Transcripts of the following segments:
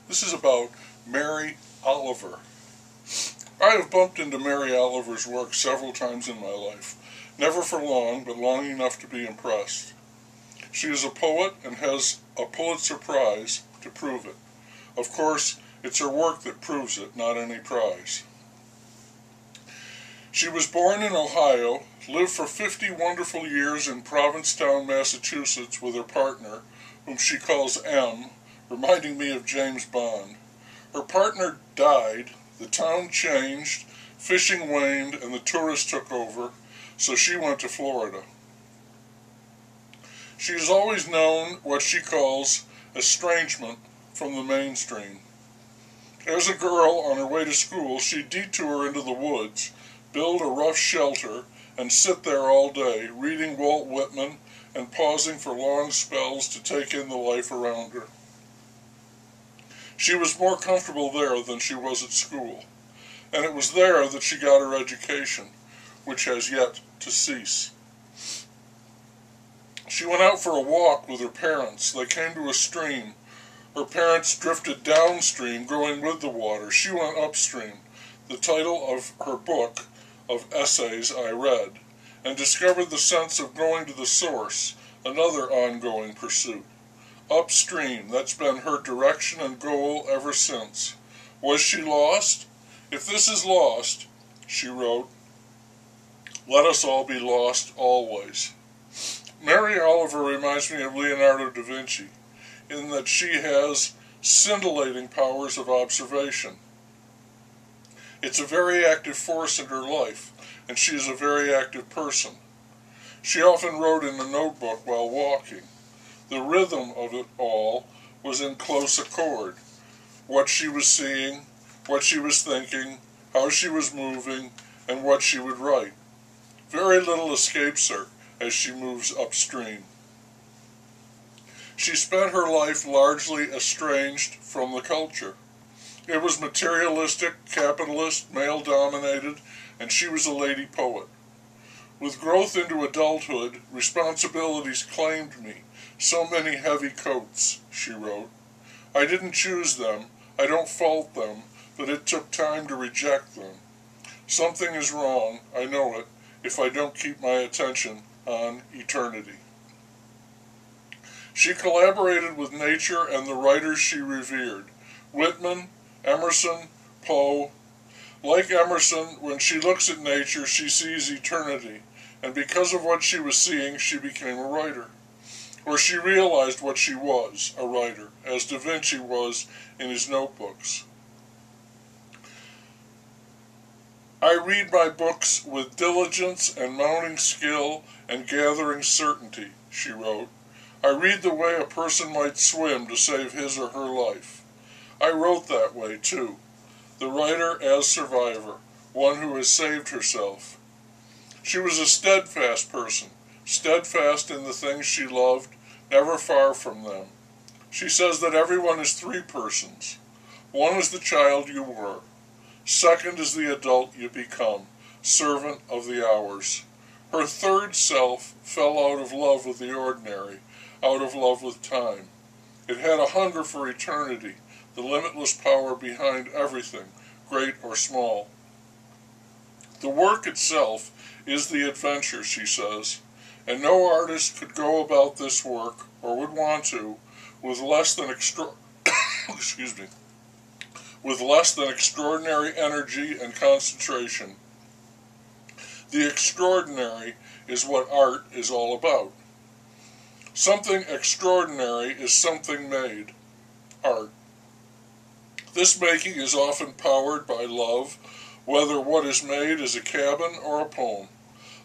This is about MOliver. I have bumped into MOliver's work several times in my life, never for long, but long enough to be impressed. She is a poet and has a Pulitzer Prize to prove it. Of course, it's her work that proves it, not any prize. She was born in Ohio, lived for 50 wonderful years in Provincetown, Massachusetts with her partner, whom she calls M, reminding me of James Bond. Her partner died, the town changed, fishing waned, and the tourists took over, so she went to Florida. She has always known what she calls estrangement from the mainstream. As a girl, on her way to school, she'd detour into the woods, build a rough shelter, and sit there all day, reading Walt Whitman and pausing for long spells to take in the life around her. She was more comfortable there than she was at school, and it was there that she got her education, which has yet to cease. She went out for a walk with her parents. They came to a stream. Her parents drifted downstream, going with the water. She went upstream, the title of her book of essays I read, and discovered the sense of going to the source, another ongoing pursuit. Upstream, that's been her direction and goal ever since. Was she lost? If this is lost, she wrote, let us all be lost always. MOliver reminds me of Leonardo da Vinci, in that she has scintillating powers of observation. It's a very active force in her life, and she is a very active person. She often wrote in a notebook while walking. The rhythm of it all was in close accord. What she was seeing, what she was thinking, how she was moving, and what she would write. Very little escapes her as she moves upstream. She spent her life largely estranged from the culture. It was materialistic, capitalist, male-dominated, and she was a lady poet. With growth into adulthood, responsibilities claimed me. So many heavy coats, she wrote. I didn't choose them, I don't fault them, but it took time to reject them. Something is wrong, I know it, if I don't keep my attention on eternity. She collaborated with nature and the writers she revered, Whitman, Emerson, Poe. Like Emerson, when she looks at nature, she sees eternity, and because of what she was seeing, she became a writer. Or she realized what she was, a writer, as Da Vinci was in his notebooks. I read my books with diligence and mounting skill and gathering certainty, she wrote. I read the way a person might swim to save his or her life. I wrote that way, too. The writer as survivor, one who has saved herself. She was a steadfast person, steadfast in the things she loved, never far from them. She says that everyone is three persons. One is the child you were. Second is the adult you become, servant of the hours. Her third self fell out of love with the ordinary, out of love with time. It had a hunger for eternity, the limitless power behind everything, great or small. The work itself is the adventure, she says, and no artist could go about this work, or would want to, with less than extraordinary energy and concentration. The extraordinary is what art is all about. Something extraordinary is something made, art. This making is often powered by love, whether what is made is a cabin or a poem.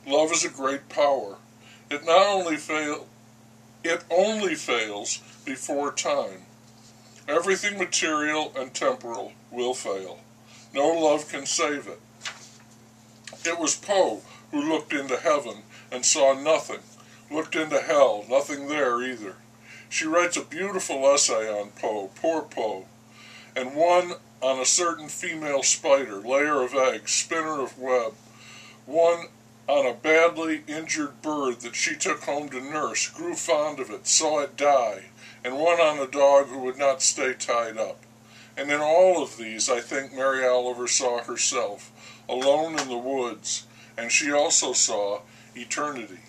Love is a great power. It only fails before time. Everything material and temporal will fail. No love can save it. It was Poe who looked into heaven and saw nothing, looked into hell, nothing there either. She writes a beautiful essay on Poe, poor Poe, and one on a certain female spider, layer of eggs, spinner of web, one on a badly injured bird that she took home to nurse, grew fond of it, saw it die, and one on a dog who would not stay tied up. And in all of these, I think Mary Oliver saw herself, alone in the woods, and she also saw eternity.